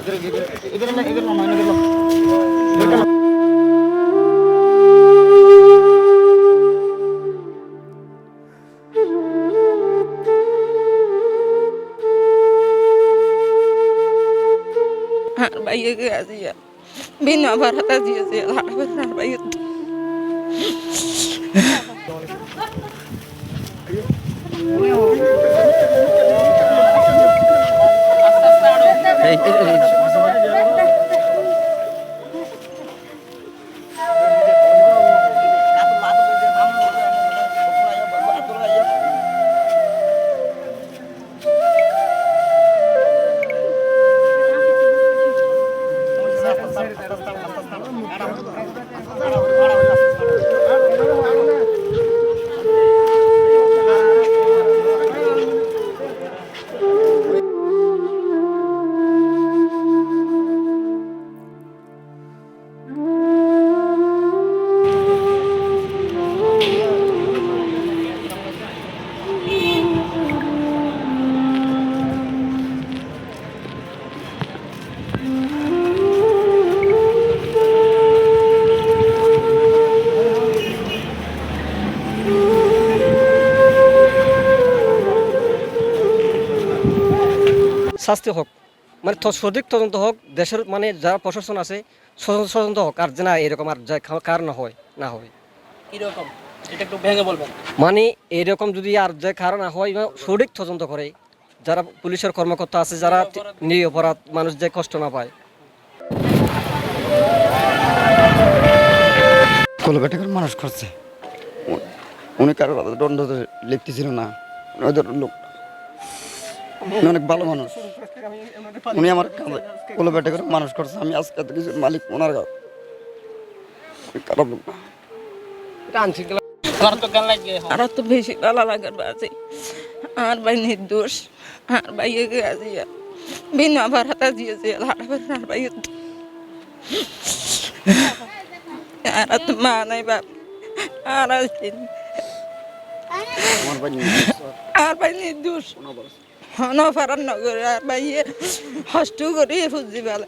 Bayi ke asia, bina barat asia sih, lah benar bayi. শাস্তি হোক, মানে সঠিক তদন্ত হোক, দেশের মানে যারা প্রশাসন আছে তদন্ত হোক, আর যে না এরকম আর কার না হয় কিরকম এটা একটু ভেঙে বলবেন। মানে এরকম যদি আর যে কার না হয় সঠিক তদন্ত করে, যারা পুলিশের কর্মকর্তা আছে, যারা নিরপরাধ মানুষ যে কষ্ট না পায়। কলকাতার মানুষ করছে, উনি কারো দণ্ড লিখতেছিল না, ওদের লোক উনি অনেক ভালো মানুষ, উনি আমার কলকাতা করে মানুষ করছে। আমি আজকে এত কিছু মালিক ওনার খারাপ লোক না। আর তো বেশি ভালো লাগার বাজে আর ভাই নির্দোষ, আর ভাই এগে আsia, bina barat asia sih, lah benar bayi. আর তো মা নাই বাপ, আর আছেন আর ভাই নির্দোষ, হন ফারান নগর আর ভাই হস্ত করে ফুজি বেলা।